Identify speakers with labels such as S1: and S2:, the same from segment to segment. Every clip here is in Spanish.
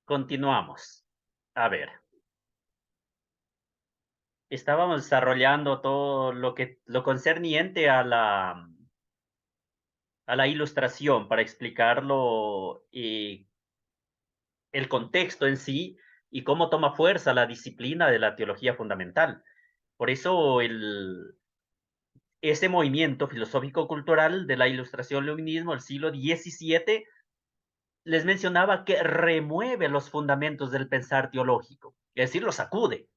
S1: Continuamos. A ver, estábamos desarrollando todo lo concerniente a la ilustración para explicarlo, el contexto en sí y cómo toma fuerza la disciplina de la teología fundamental. Por eso ese movimiento filosófico-cultural de la ilustración luminismo del siglo XVII les mencionaba que remueve los fundamentos del pensar teológico, es decir, lo sacude.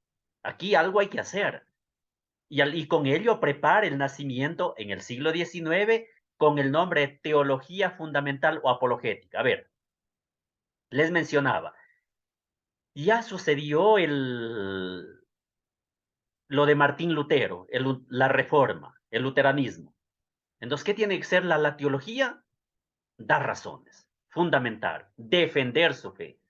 S1: Aquí algo hay que hacer. Y con ello prepara el nacimiento en el siglo XIX con el nombre Teología Fundamental o Apologética. A ver, les mencionaba, ya sucedió lo de Martín Lutero, la reforma, el luteranismo. Entonces, ¿qué tiene que ser la teología? Dar razones, fundamentar, defender su fe.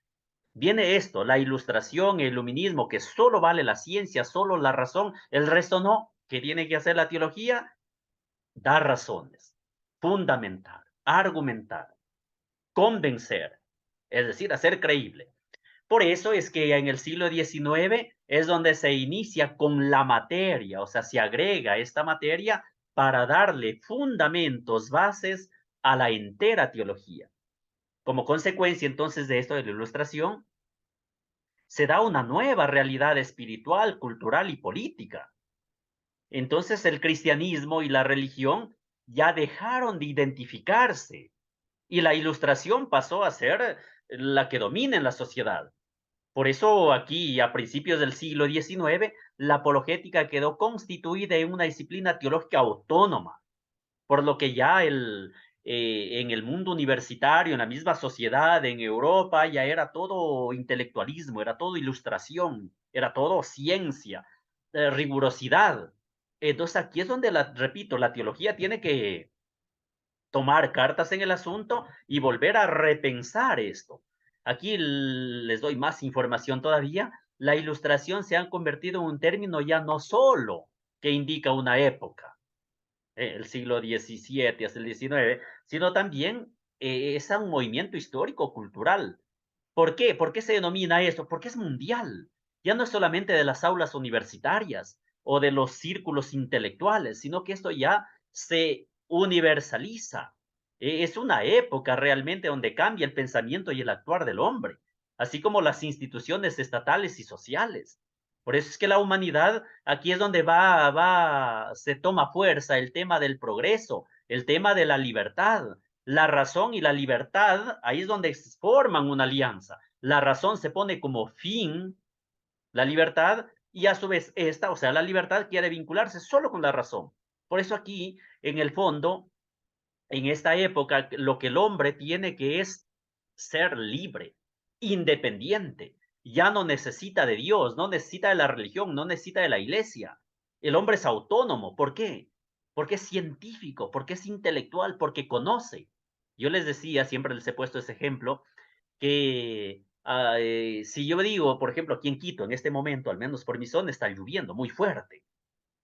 S1: Viene esto, la ilustración, el iluminismo, que solo vale la ciencia, solo la razón, el resto no. ¿Qué tiene que hacer la teología? Dar razones, fundamentar, argumentar, convencer, es decir, hacer creíble. Por eso es que en el siglo XIX es donde se inicia con la materia, o sea, se agrega esta materia para darle fundamentos, bases a la entera teología. Como consecuencia entonces de esto de la ilustración, se da una nueva realidad espiritual, cultural y política. Entonces el cristianismo y la religión ya dejaron de identificarse y la ilustración pasó a ser la que domina en la sociedad. Por eso aquí, a principios del siglo XIX, la apologética quedó constituida en una disciplina teológica autónoma, por lo que ya en el mundo universitario, en la misma sociedad, en Europa, ya era todo intelectualismo, era todo ilustración, era todo ciencia, rigurosidad. Entonces aquí es donde, repito, la teología tiene que tomar cartas en el asunto y volver a repensar esto. Aquí les doy más información todavía. La ilustración se ha convertido en un término ya no solo que indica una época, el siglo XVII hasta el XIX, sino también es un movimiento histórico cultural. ¿Por qué? ¿Por qué se denomina esto? Porque es mundial. Ya no es solamente de las aulas universitarias o de los círculos intelectuales, sino que esto ya se universaliza. Es una época realmente donde cambia el pensamiento y el actuar del hombre, así como las instituciones estatales y sociales. Por eso es que la humanidad, aquí es donde se toma fuerza el tema del progreso, el tema de la libertad, la razón y la libertad, ahí es donde forman una alianza. La razón se pone como fin, la libertad, y a su vez esta, o sea, la libertad quiere vincularse solo con la razón. Por eso aquí, en el fondo, en esta época, lo que el hombre tiene que es ser libre, independiente. Ya no necesita de Dios, no necesita de la religión, no necesita de la iglesia. El hombre es autónomo. ¿Por qué? Porque es científico, porque es intelectual, porque conoce. Yo les decía, siempre les he puesto ese ejemplo, que si yo digo, por ejemplo, aquí en Quito, en este momento, al menos por mi zona, está lloviendo muy fuerte.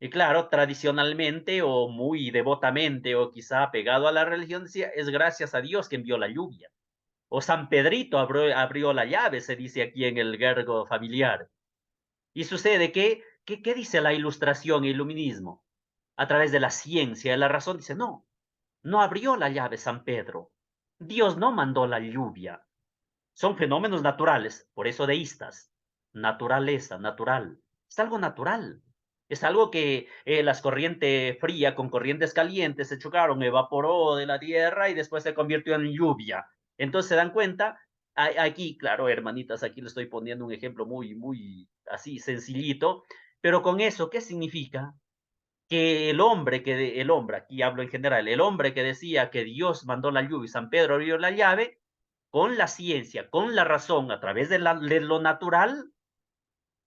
S1: Y claro, tradicionalmente o muy devotamente o quizá pegado a la religión, decía, es gracias a Dios que envió la lluvia. O San Pedrito abrió la llave, se dice aquí en el gergo familiar. Y sucede que, ¿qué dice la ilustración e iluminismo? A través de la ciencia, de la razón, dice, no, no abrió la llave San Pedro. Dios no mandó la lluvia. Son fenómenos naturales, por eso deístas. Naturaleza, natural. Es algo natural. Es algo que las corrientes frías con corrientes calientes se chocaron, evaporó de la tierra y después se convirtió en lluvia. Entonces se dan cuenta, aquí, claro, hermanitas, aquí le estoy poniendo un ejemplo muy, muy así sencillito, pero con eso, ¿qué significa? Que el hombre, aquí hablo en general, el hombre que decía que Dios mandó la lluvia y San Pedro abrió la llave, con la ciencia, con la razón, a través de lo natural,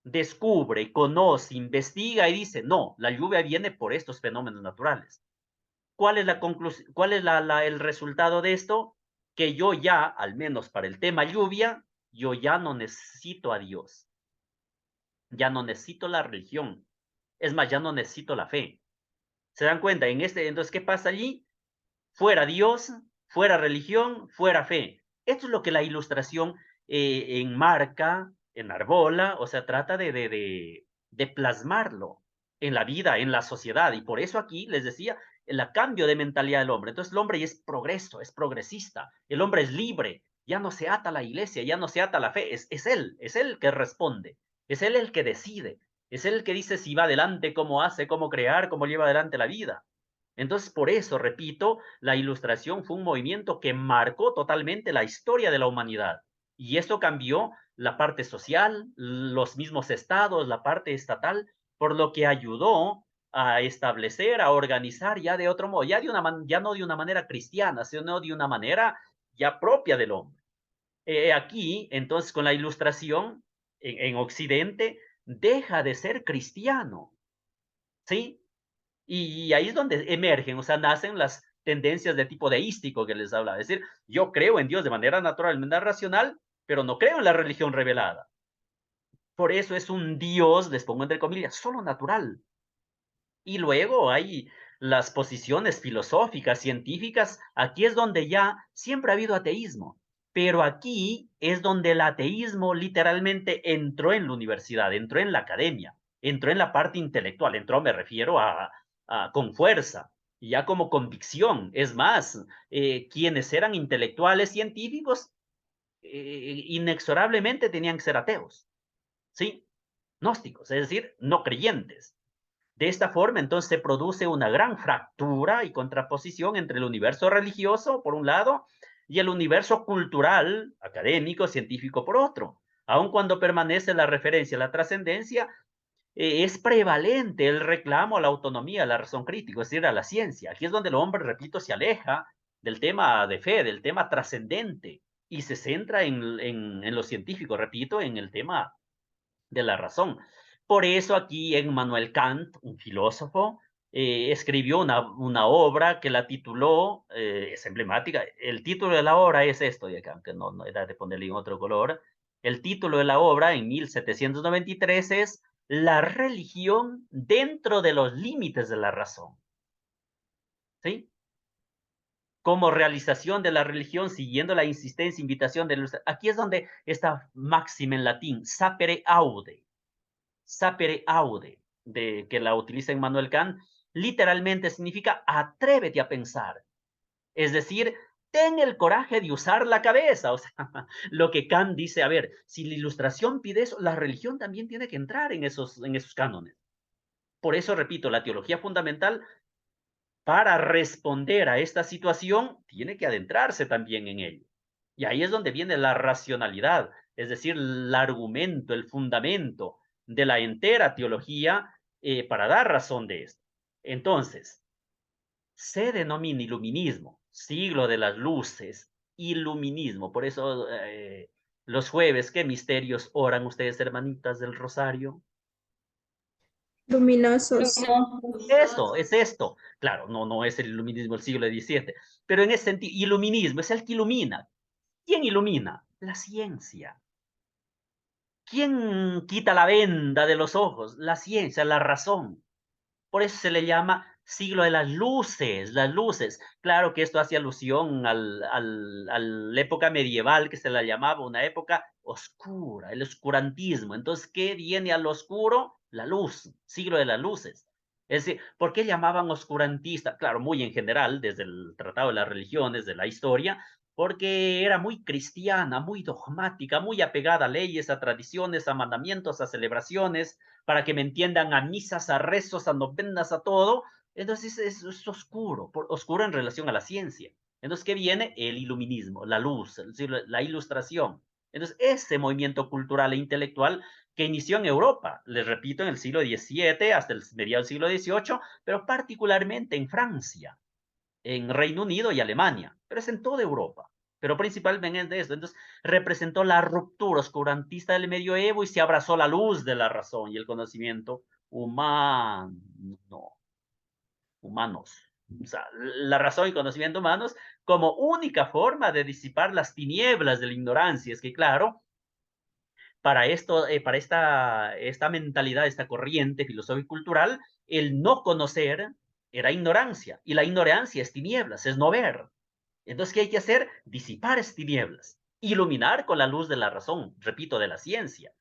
S1: descubre, conoce, investiga y dice, no, la lluvia viene por estos fenómenos naturales. ¿Cuál es la conclusión? ¿Cuál es el resultado de esto? Que yo ya, al menos para el tema lluvia, yo ya no necesito a Dios, ya no necesito la religión, es más, ya no necesito la fe. ¿Se dan cuenta? Entonces, ¿qué pasa allí? Fuera Dios, fuera religión, fuera fe. Esto es lo que la ilustración enmarca, enarbola, o sea, trata de plasmarlo en la vida, en la sociedad. Y por eso aquí les decía, el cambio de mentalidad del hombre. Entonces el hombre es progreso, es progresista, el hombre es libre, ya no se ata a la iglesia, ya no se ata a la fe, es él el que responde, es él el que decide, es él el que dice si va adelante, cómo hace, cómo crear, cómo lleva adelante la vida. Entonces, por eso, repito, la Ilustración fue un movimiento que marcó totalmente la historia de la humanidad. Y esto cambió la parte social, los mismos estados, la parte estatal, por lo que ayudó a establecer, a organizar ya de otro modo, ya no de una manera cristiana, sino de una manera ya propia del hombre. Aquí, entonces, con la Ilustración en Occidente, deja de ser cristiano, ¿sí? Y ahí es donde emergen, o sea, nacen las tendencias de tipo deístico que les hablaba. Es decir, yo creo en Dios de manera natural, de manera racional, pero no creo en la religión revelada. Por eso es un Dios, les pongo entre comillas, solo natural. Y luego hay las posiciones filosóficas, científicas. Aquí es donde ya siempre ha habido ateísmo, pero aquí es donde el ateísmo literalmente entró en la universidad, entró en la academia, entró en la parte intelectual, entró, me refiero a con fuerza, y ya como convicción. Es más, quienes eran intelectuales científicos, inexorablemente tenían que ser ateos, ¿sí? Gnósticos, es decir, no creyentes. De esta forma, entonces, se produce una gran fractura y contraposición entre el universo religioso, por un lado, y el universo cultural, académico, científico, por otro. Aun cuando permanece la referencia a la trascendencia, es prevalente el reclamo a la autonomía, a la razón crítica, es decir, a la ciencia. Aquí es donde el hombre, repito, se aleja del tema de fe, del tema trascendente, y se centra en lo científico, repito, en el tema de la razón. Por eso aquí Emmanuel Kant, un filósofo, escribió una obra que la tituló, es emblemática, el título de la obra es esto de acá, aunque no era de ponerle en otro color. El título de la obra en 1793 es La religión dentro de los límites de la razón. ¿Sí? Como realización de la religión, siguiendo la insistencia, invitación de los... Aquí es donde esta máxima en latín, sapere aude, que la utiliza Immanuel Kant, literalmente significa atrévete a pensar. Es decir, ten el coraje de usar la cabeza. O sea, lo que Kant dice, a ver, si la Ilustración pide eso, la religión también tiene que entrar en esos cánones. Por eso, repito, la teología fundamental, para responder a esta situación, tiene que adentrarse también en ello. Y ahí es donde viene la racionalidad, es decir, el argumento, el fundamento de la entera teología para dar razón de esto. Entonces, se denomina iluminismo, siglo de las luces, iluminismo. Por eso los jueves, ¿qué misterios oran ustedes, hermanitas del Rosario?
S2: Luminosos.
S1: Eso, es esto. Claro, no es el iluminismo del siglo XVII, pero en ese sentido, iluminismo es el que ilumina. ¿Quién ilumina? La ciencia. ¿Quién quita la venda de los ojos? La ciencia, la razón. Por eso se le llama siglo de las luces, las luces. Claro que esto hace alusión a la época medieval, que se la llamaba una época oscura, el oscurantismo. Entonces, ¿qué viene al oscuro? La luz, siglo de las luces. Es decir, ¿por qué llamaban oscurantista? Claro, muy en general, desde el Tratado de las Religiones, de la historia, porque era muy cristiana, muy dogmática, muy apegada a leyes, a tradiciones, a mandamientos, a celebraciones, para que me entiendan, a misas, a rezos, a novenas, a todo. Entonces es oscuro, oscuro en relación a la ciencia. Entonces, ¿qué viene? El iluminismo, la luz, la ilustración. Entonces, ese movimiento cultural e intelectual que inició en Europa, les repito, en el siglo XVII hasta el mediado del siglo XVIII, pero particularmente en Francia, en Reino Unido y Alemania, pero es en toda Europa, pero principalmente de eso. Entonces, representó la ruptura oscurantista del medioevo y se abrazó la luz de la razón y el conocimiento humano, humanos. O sea, la razón y conocimiento humanos como única forma de disipar las tinieblas de la ignorancia. Es que, claro, para esto, para esta mentalidad, esta corriente filosófica cultural, el no conocer era ignorancia, y la ignorancia es tinieblas, es no ver. Entonces, ¿qué hay que hacer? Disipar esas tinieblas. iluminar con la luz de la razón, repito, de la ciencia.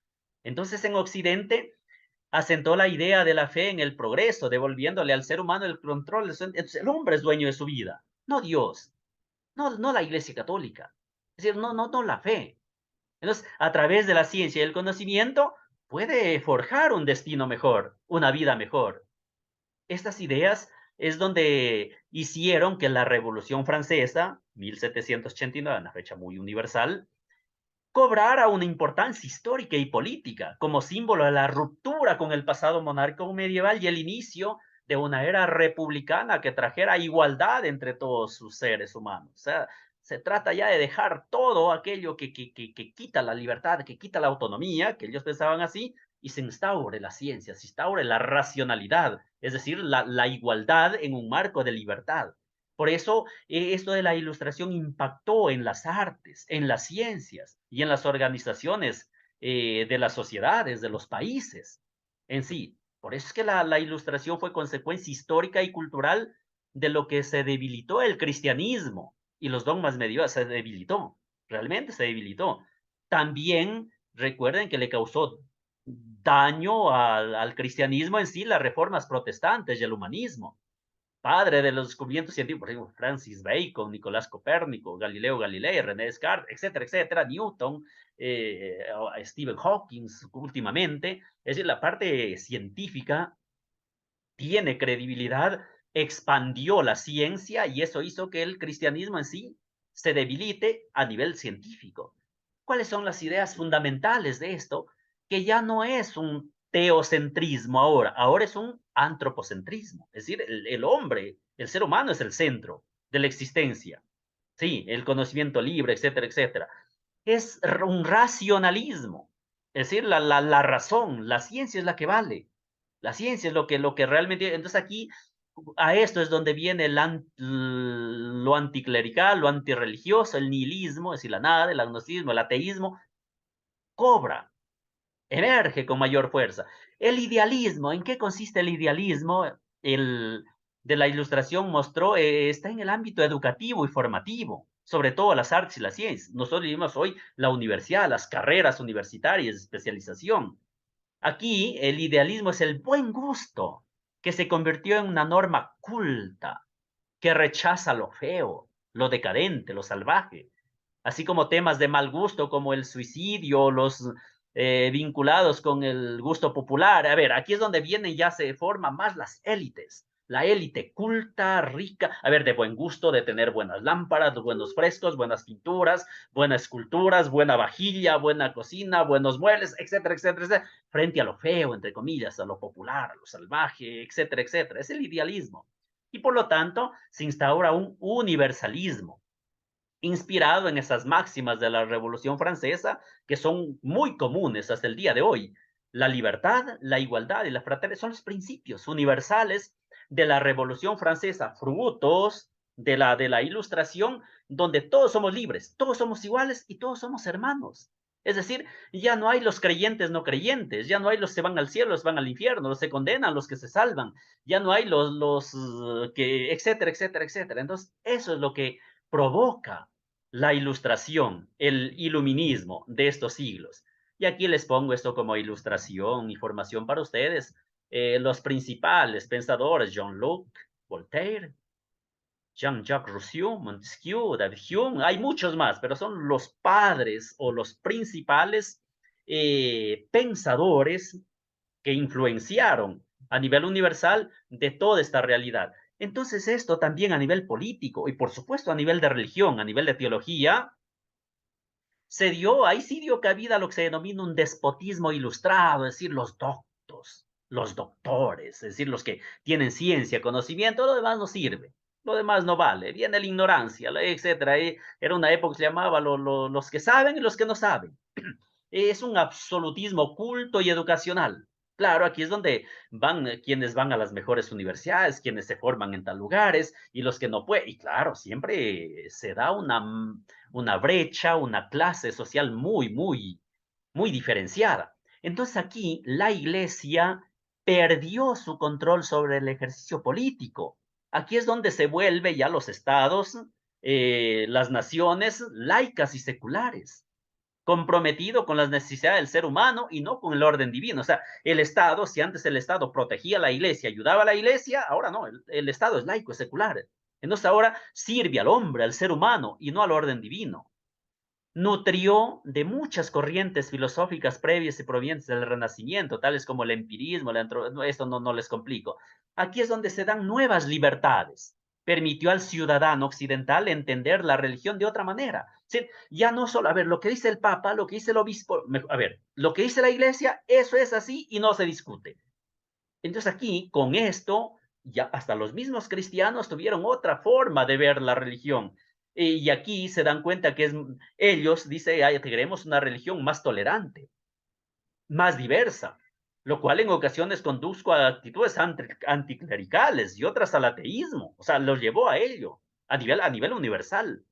S1: Entonces, en Occidente asentó la idea de la fe en el progreso, devolviéndole al ser humano el control. Entonces, el hombre es dueño de su vida, no Dios, no la Iglesia Católica. Es decir, no la fe. Entonces, a través de la ciencia y el conocimiento, puede forjar un destino mejor, una vida mejor. Estas ideas es donde hicieron que la Revolución Francesa, 1789, una fecha muy universal, cobrara una importancia histórica y política como símbolo de la ruptura con el pasado monárquico medieval y el inicio de una era republicana que trajera igualdad entre todos sus seres humanos. O sea, se trata ya de dejar todo aquello que quita la libertad, que quita la autonomía, que ellos pensaban así, y se instaure la ciencia, se instaure la racionalidad, es decir, la igualdad en un marco de libertad. Por eso, esto de la ilustración impactó en las artes, en las ciencias y en las organizaciones de las sociedades, de los países en sí. Por eso es que la ilustración fue consecuencia histórica y cultural de lo que se debilitó el cristianismo y los dogmas medievales. Se debilitó, realmente se debilitó. También recuerden que le causó daño al cristianismo en sí las reformas protestantes y el humanismo, padre de los descubrimientos científicos, por ejemplo, Francis Bacon, Nicolás Copérnico, Galileo Galilei, René Descartes, etcétera, etcétera, Newton, Stephen Hawking últimamente. Es decir, la parte científica tiene credibilidad, expandió la ciencia y eso hizo que el cristianismo en sí se debilite a nivel científico. ¿Cuáles son las ideas fundamentales de esto? Que ya no es un teocentrismo ahora es un antropocentrismo, es decir, el hombre, el ser humano es el centro de la existencia, sí, el conocimiento libre, etcétera, etcétera. Es un racionalismo, es decir, la razón, la ciencia es la que vale, la ciencia es lo que realmente, entonces aquí a esto es donde viene lo anticlerical, lo antirreligioso, el nihilismo, es decir, la nada, el agnosticismo, el ateísmo, cobra, emerge con mayor fuerza. El idealismo, ¿en qué consiste el idealismo? El de la ilustración mostró, está en el ámbito educativo y formativo, sobre todo las artes y las ciencias. Nosotros vivimos hoy la universidad, las carreras universitarias de especialización. Aquí el idealismo es el buen gusto, que se convirtió en una norma culta, que rechaza lo feo, lo decadente, lo salvaje, así como temas de mal gusto como el suicidio, los vinculados con el gusto popular. A ver, aquí es donde vienen, ya se forman más las élites. La élite culta, rica, a ver, de buen gusto, de tener buenas lámparas, buenos frescos, buenas pinturas, buenas esculturas, buena vajilla, buena cocina, buenos muebles, etcétera, etcétera, etcétera, frente a lo feo, entre comillas, a lo popular, a lo salvaje, etcétera, etcétera. Es el idealismo. Y por lo tanto, se instaura un universalismo inspirado en esas máximas de la Revolución Francesa, que son muy comunes hasta el día de hoy. La libertad, la igualdad y la fraternidad son los principios universales de la Revolución Francesa, frutos de la Ilustración, donde todos somos libres, todos somos iguales y todos somos hermanos. Es decir, ya no hay los creyentes no creyentes, ya no hay los que van al cielo, los van al infierno, los que condenan, los que se salvan, ya no hay los que, etcétera, etcétera, etcétera. Entonces, eso es lo que provoca la ilustración, el iluminismo de estos siglos. Y aquí les pongo esto como ilustración y formación para ustedes. Los principales pensadores, Jean-Luc, Voltaire, Jean-Jacques Rousseau, Montesquieu, David Hume, hay muchos más, pero son los padres o los principales pensadores que influenciaron a nivel universal de toda esta realidad. Entonces esto también a nivel político y por supuesto a nivel de religión, a nivel de teología, ahí sí dio cabida a lo que se denomina un despotismo ilustrado, es decir, los doctos, los doctores, es decir, los que tienen ciencia, conocimiento, lo demás no sirve, lo demás no vale, viene la ignorancia, etcétera. Era una época que se llamaba los que saben y los que no saben. Es un absolutismo oculto y educacional. Claro, aquí es donde van quienes van a las mejores universidades, quienes se forman en tal lugares y los que no pueden. Y claro, siempre se da una brecha, una clase social muy, muy, muy diferenciada. Entonces aquí la iglesia perdió su control sobre el ejercicio político. Aquí es donde se vuelve ya los estados las naciones laicas y seculares, comprometido con las necesidades del ser humano y no con el orden divino. O sea, el Estado, si antes el Estado protegía a la iglesia, ayudaba a la iglesia, ahora no, el Estado es laico, es secular. Entonces ahora sirve al hombre, al ser humano y no al orden divino. Nutrió de muchas corrientes filosóficas previas y provenientes del Renacimiento, tales como el empirismo, esto no les complico. Aquí es donde se dan nuevas libertades. Permitió al ciudadano occidental entender la religión de otra manera. ¿Sí? Ya no solo, a ver, lo que dice el Papa, lo que dice el obispo, a ver, lo que dice la Iglesia, eso es así y no se discute. Entonces aquí, con esto, ya hasta los mismos cristianos tuvieron otra forma de ver la religión. Y aquí se dan cuenta que ellos, dice, queremos una religión más tolerante, más diversa, lo cual en ocasiones conduzco a actitudes anticlericales y otras al ateísmo. O sea, los llevó a ello, a nivel universal.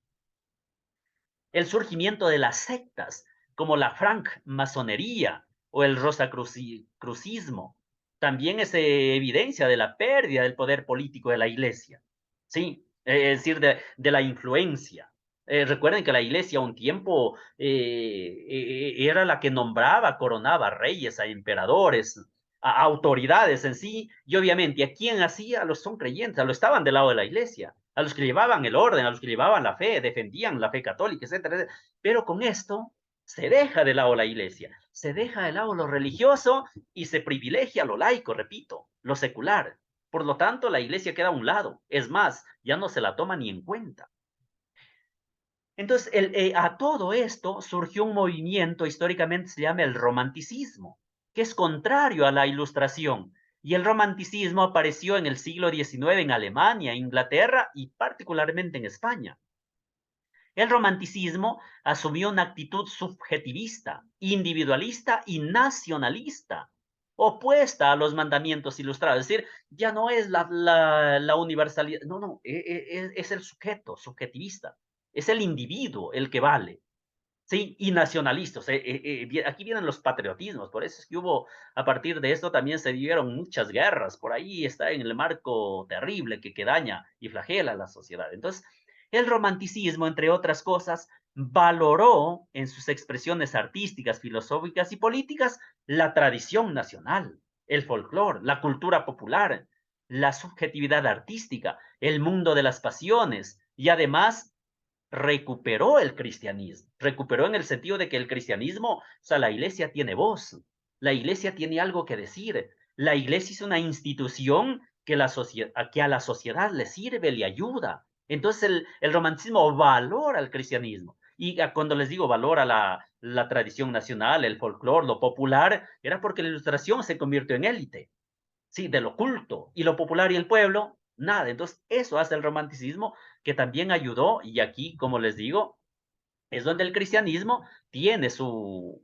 S1: El surgimiento de las sectas, como la francmasonería o el rosacrucismo, también es evidencia de la pérdida del poder político de la iglesia, ¿sí? Es decir, de la influencia. Recuerden que la iglesia un tiempo era la que nombraba, coronaba reyes, a emperadores, a autoridades en sí, y obviamente a quién hacía, a los son creyentes, a los estaban del lado de la iglesia, a los que llevaban el orden, a los que llevaban la fe, defendían la fe católica, etcétera, etcétera. Pero con esto se deja de lado la iglesia, se deja de lado lo religioso y se privilegia lo laico, repito, lo secular. Por lo tanto, la iglesia queda a un lado. Es más, ya no se la toma ni en cuenta. Entonces, a todo esto surgió un movimiento, históricamente se llama el romanticismo, que es contrario a la ilustración. Y el romanticismo apareció en el siglo XIX en Alemania, Inglaterra y particularmente en España. El romanticismo asumió una actitud subjetivista, individualista y nacionalista, opuesta a los mandamientos ilustrados. Es decir, ya no es la universalidad, no, es el sujeto, subjetivista, es el individuo el que vale. Sí, y nacionalistas. Aquí vienen los patriotismos, por eso es que hubo, a partir de esto también se vivieron muchas guerras, por ahí está en el marco terrible que daña y flagela a la sociedad. Entonces, el romanticismo, entre otras cosas, valoró en sus expresiones artísticas, filosóficas y políticas la tradición nacional, el folclore, la cultura popular, la subjetividad artística, el mundo de las pasiones y además recuperó el cristianismo, recuperó en el sentido de que el cristianismo, o sea, la iglesia tiene voz, la iglesia tiene algo que decir, la iglesia es una institución que, que a la sociedad le sirve, le ayuda. Entonces el romanticismo valora al cristianismo. Y cuando les digo valora la tradición nacional, el folclore, lo popular, era porque la ilustración se convirtió en élite, sí, del oculto, y lo popular y el pueblo, nada. Entonces, eso hace el romanticismo, que también ayudó, y aquí, como les digo, es donde el cristianismo tiene su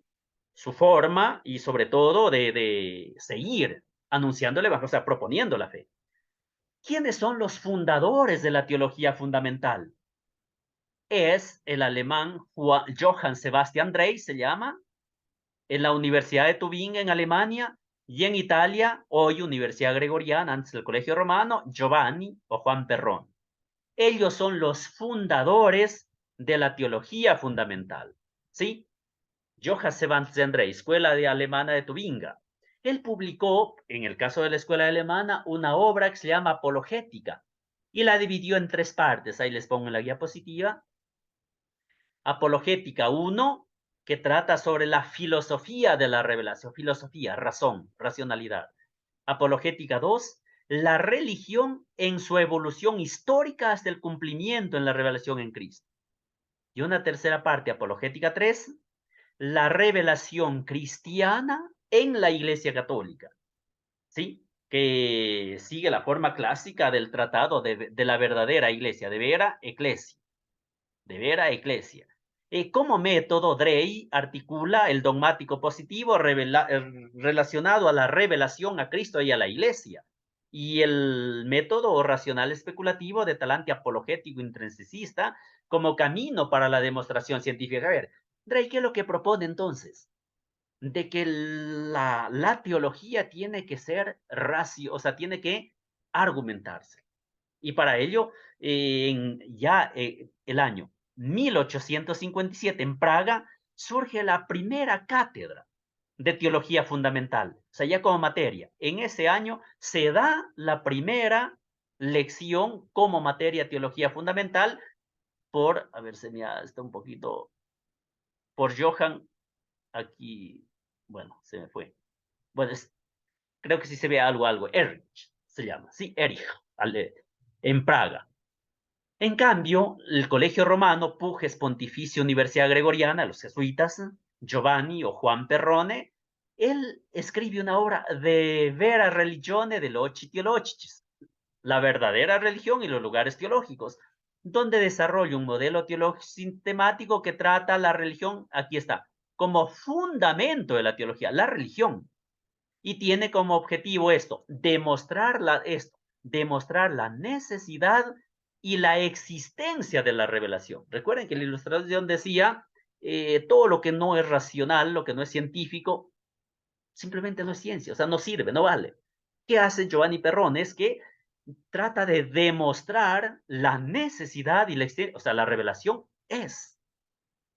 S1: forma y sobre todo de seguir anunciando el evangelio, o sea, proponiendo la fe. ¿Quiénes son los fundadores de la teología fundamental? Es el alemán Johann Sebastian Drey, se llama, en la Universidad de Tubinga en Alemania, y en Italia, hoy Universidad Gregoriana, antes el Colegio Romano, Giovanni o Juan Perrón. Ellos son los fundadores de la teología fundamental, ¿sí? Johann Sebastian Drey, Escuela de Alemana de Tubinga. Él publicó, en el caso de la escuela alemana, una obra que se llama Apologética y la dividió en tres partes. Ahí les pongo en la diapositiva. Apologética 1, que trata sobre la filosofía de la revelación, filosofía, razón, racionalidad. Apologética 2, la religión en su evolución histórica hasta el cumplimiento en la revelación en Cristo. Y una tercera parte, Apologética 3, la revelación cristiana en la Iglesia Católica, ¿sí? Que sigue la forma clásica del tratado de la verdadera Iglesia, de vera Ecclesia, de vera Ecclesia. Como método, Drey articula el dogmático positivo relacionado a la revelación a Cristo y a la Iglesia, y el método racional especulativo de talante apologético intrinsecista como camino para la demostración científica. A ver, Drey, ¿qué es lo que propone entonces? De que la teología tiene que ser racio, o sea, tiene que argumentarse. Y para ello, el año 1857, en Praga, surge la primera cátedra de teología fundamental, o sea, ya como materia. En ese año se da la primera lección como materia teología fundamental por, a ver, se me está un poquito, por Johann, aquí, bueno, se me fue. Bueno, creo que sí se ve algo, Erich se llama, sí, Erich, en Praga. En cambio, el Colegio Romano, Pujes Pontificia Universidad Gregoriana, los jesuitas, Giovanni o Juan Perrone, él escribe una obra de vera religione de loci teologicis, la verdadera religión y los lugares teológicos, donde desarrolla un modelo teológico sistemático que trata la religión, aquí está, como fundamento de la teología, la religión, y tiene como objetivo demostrar la necesidad y la existencia de la revelación. Recuerden que la Ilustración decía, todo lo que no es racional, lo que no es científico, simplemente no es ciencia, o sea, no sirve, no vale. ¿Qué hace Giovanni Perrone? Es que trata de demostrar la necesidad y o sea, la revelación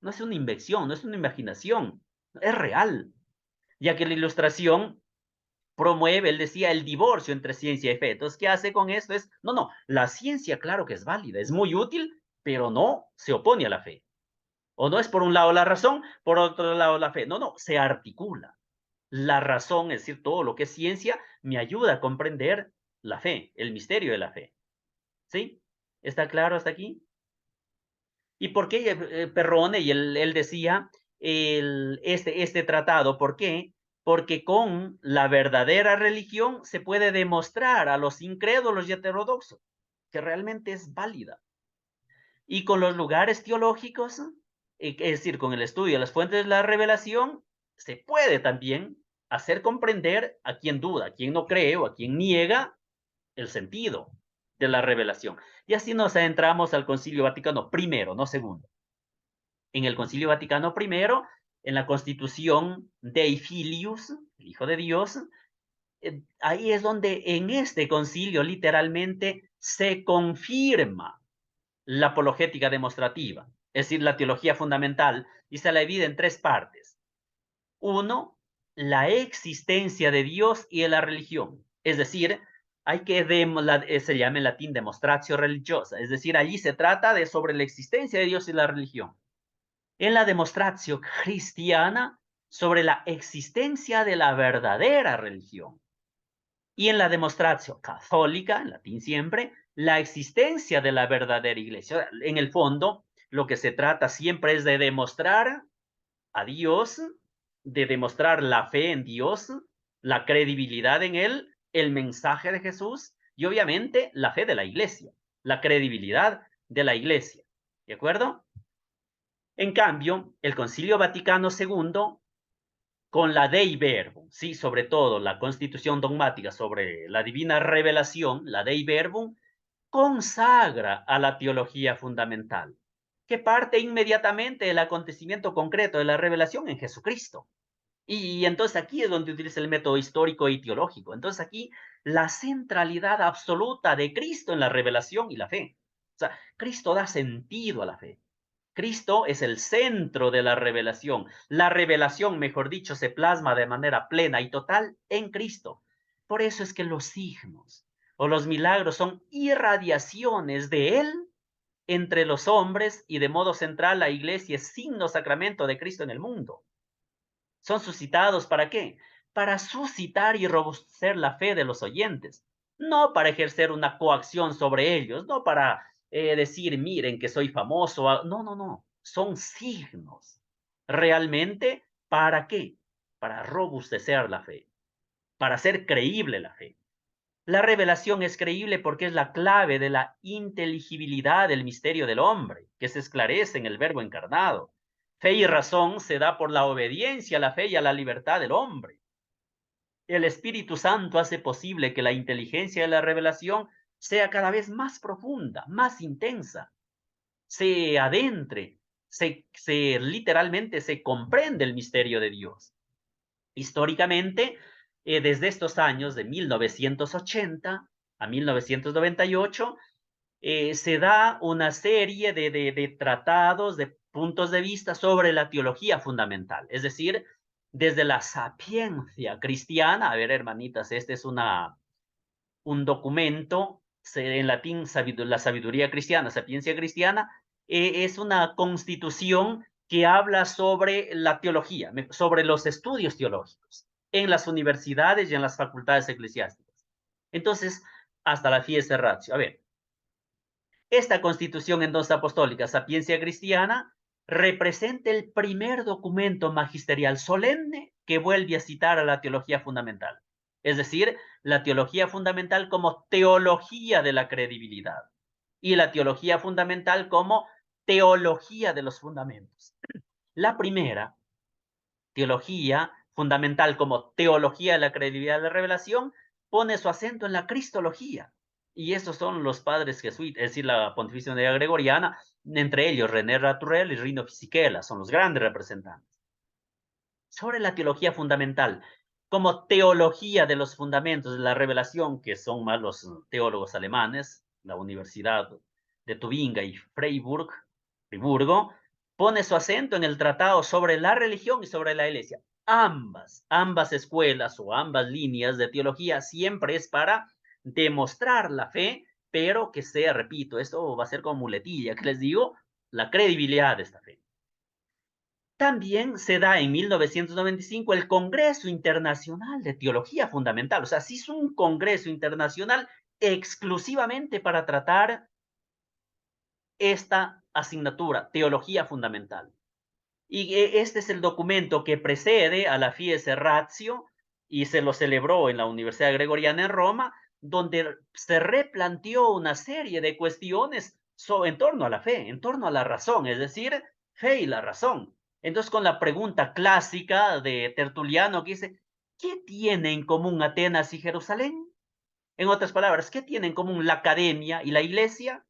S1: no es una invención, no es una imaginación, es real, ya que la Ilustración promueve, él decía, el divorcio entre ciencia y fe. Entonces, ¿qué hace con esto? No, la ciencia, claro que es válida, es muy útil, pero no se opone a la fe. O no es por un lado la razón, por otro lado la fe. No, se articula. La razón, es decir, todo lo que es ciencia, me ayuda a comprender la fe, el misterio de la fe. ¿Sí? ¿Está claro hasta aquí? ¿Y por qué Perrone, y él decía, este tratado, ¿por qué? Porque con la verdadera religión se puede demostrar a los incrédulos y heterodoxos que realmente es válida. Y con los lugares teológicos, es decir, con el estudio de las fuentes de la revelación, se puede también hacer comprender a quien duda, a quien no cree o a quien niega el sentido de la revelación. Y así nos adentramos al Concilio Vaticano I, no segundo. En el Concilio Vaticano I, en la Constitución Dei Filius, el Hijo de Dios, ahí es donde en este concilio literalmente se confirma la apologética demostrativa, es decir, la teología fundamental, y se la divide en tres partes. Uno, la existencia de Dios y de la religión, es decir, hay que se llama en latín demonstratio religiosa, es decir, allí se trata de sobre la existencia de Dios y la religión. En la demonstratio cristiana, sobre la existencia de la verdadera religión. Y en la demonstratio católica, en latín siempre, la existencia de la verdadera iglesia. En el fondo, lo que se trata siempre es de demostrar a Dios, de demostrar la fe en Dios, la credibilidad en Él, el mensaje de Jesús y obviamente la fe de la iglesia, la credibilidad de la iglesia. ¿De acuerdo? En cambio, el Concilio Vaticano II, con la Dei Verbum, sí, sobre todo la constitución dogmática sobre la divina revelación, la Dei Verbum, consagra a la teología fundamental, que parte inmediatamente del acontecimiento concreto de la revelación en Jesucristo. Y entonces aquí es donde utiliza el método histórico y teológico. Entonces aquí la centralidad absoluta de Cristo en la revelación y la fe. O sea, Cristo da sentido a la fe. Cristo es el centro de la revelación. La revelación, mejor dicho, se plasma de manera plena y total en Cristo. Por eso es que los signos o los milagros son irradiaciones de Él entre los hombres y de modo central la iglesia es signo sacramento de Cristo en el mundo. Son suscitados ¿para qué? Para suscitar y robustecer la fe de los oyentes, no para ejercer una coacción sobre ellos, no para decir, miren que soy famoso. No. Son signos. Realmente, ¿para qué? Para robustecer la fe, para hacer creíble la fe. La revelación es creíble porque es la clave de la inteligibilidad del misterio del hombre, que se esclarece en el Verbo encarnado. Fe y razón se da por la obediencia a la fe y a la libertad del hombre. El Espíritu Santo hace posible que la inteligencia de la revelación sea cada vez más profunda, más intensa, se adentre, literalmente se comprende el misterio de Dios. Históricamente, desde estos años de 1980 a 1998, se da una serie de tratados, de puntos de vista sobre la teología fundamental. Es decir, desde la sapiencia cristiana, a ver, hermanitas, este es un documento, en latín, la sabiduría cristiana, sapiencia cristiana, es una constitución que habla sobre la teología, sobre los estudios teológicos en las universidades y en las facultades eclesiásticas. Entonces, hasta la fiesta ratio. A ver, esta constitución entonces apostólica, sapiencia cristiana, representa el primer documento magisterial solemne que vuelve a citar a la teología fundamental. Es decir, la teología fundamental como teología de la credibilidad y la teología fundamental como teología de los fundamentos. La primera, teología fundamental como teología de la credibilidad de la revelación, pone su acento en la cristología. Y estos son los padres jesuitas, es decir, la Pontificia Universidad Gregoriana, entre ellos René Raturrell y Rino Fisichella, son los grandes representantes. Sobre la teología fundamental, como teología de los fundamentos de la revelación, que son más los teólogos alemanes, la Universidad de Tubinga y Friburgo, pone su acento en el tratado sobre la religión y sobre la iglesia. Ambas escuelas o ambas líneas de teología siempre es para demostrar la fe, pero que sea, repito, esto va a ser como muletilla, que les digo, la credibilidad de esta fe. También se da en 1995 el Congreso Internacional de Teología Fundamental. O sea, se hizo un congreso internacional exclusivamente para tratar esta asignatura, Teología Fundamental. Y este es el documento que precede a la Fides Ratio y se lo celebró en la Universidad Gregoriana en Roma, donde se replanteó una serie de cuestiones en torno a la fe, en torno a la razón, es decir, fe y la razón. Entonces, con la pregunta clásica de Tertuliano que dice, ¿qué tiene en común Atenas y Jerusalén? En otras palabras, ¿qué tiene en común la academia y la iglesia?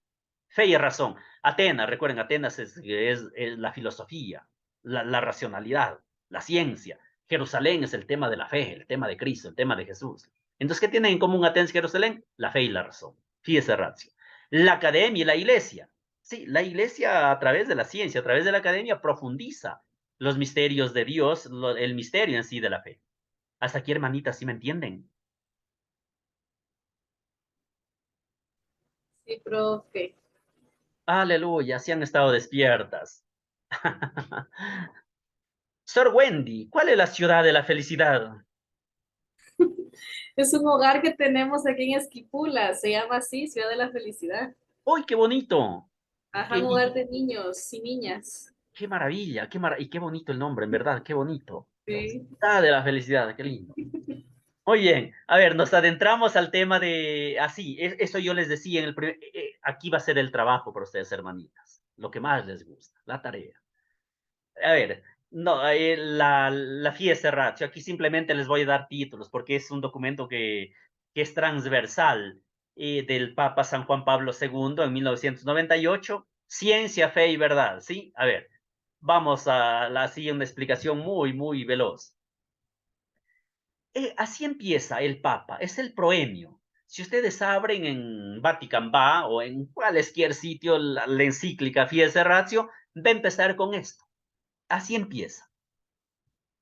S1: Fe y razón. Atenas, recuerden, Atenas es la filosofía, la racionalidad, la ciencia. Jerusalén es el tema de la fe, el tema de Cristo, el tema de Jesús. Entonces, ¿qué tienen en común Atenas y Jerusalén? La fe y la razón. Fíjese, ratio. La academia y la iglesia. Sí, la iglesia a través de la ciencia, a través de la academia, profundiza los misterios de Dios, el misterio en sí de la fe. Hasta aquí, hermanitas, ¿sí me entienden?
S2: Sí, profe.
S1: Aleluya, sí han estado despiertas. Sor Wendy, ¿cuál es la ciudad de la felicidad?
S2: Es un hogar que tenemos aquí en Esquipula, se llama así, Ciudad de la Felicidad.
S1: ¡Uy, qué bonito!
S2: Ajá,
S1: Qué,
S2: un hogar de niños y niñas.
S1: qué maravilla, y qué bonito el nombre, en verdad, qué bonito.
S2: Sí.
S1: Ah, de la felicidad, qué lindo. Muy bien, a ver, nos adentramos al tema de, así, eso yo les decía en el primer, aquí va a ser el trabajo para ustedes, hermanitas, lo que más les gusta, la tarea. A ver, no, la fiesta ratio, aquí simplemente les voy a dar títulos porque es un documento que es transversal del Papa San Juan Pablo II en 1998, Ciencia, Fe y Verdad, ¿sí? A ver, vamos a así una explicación muy veloz. Así empieza el Papa, es el proemio. Si ustedes abren en Vatican Va o en cualquier sitio la encíclica Fiesta Ratio, va a empezar con esto. Así empieza.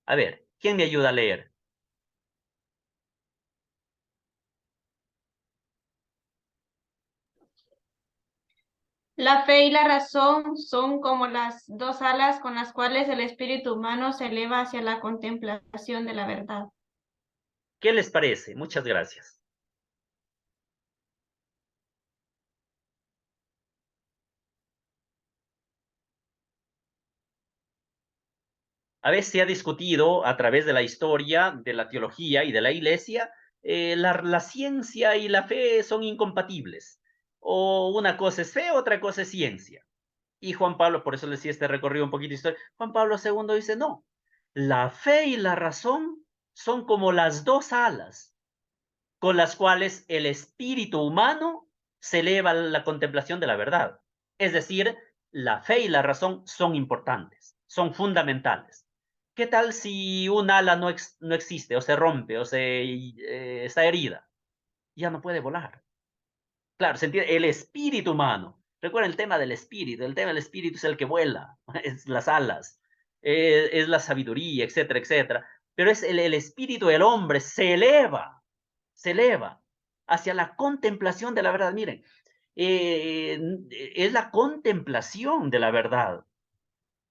S1: A ver, ¿quién me ayuda a leer?
S3: La fe y la razón son como las dos alas con las cuales el espíritu humano se eleva hacia la contemplación de la verdad.
S1: ¿Qué les parece? Muchas gracias. A veces se ha discutido a través de la historia, de la teología y de la iglesia, la ciencia y la fe son incompatibles. O una cosa es fe, otra cosa es ciencia. Y Juan Pablo, por eso le decía este recorrido un poquito histórico, Juan Pablo II dice, no, la fe y la razón son como las dos alas con las cuales el espíritu humano se eleva a la contemplación de la verdad. Es decir, la fe y la razón son importantes, son fundamentales. ¿Qué tal si un ala no existe o se rompe o está herida? Ya no puede volar. Claro, se entiende, el espíritu humano. Recuerden el tema del espíritu. El tema del espíritu es el que vuela, es las alas, es la sabiduría, etcétera, etcétera. Pero es el espíritu del hombre se eleva hacia la contemplación de la verdad. Miren, eh, es la contemplación de la verdad.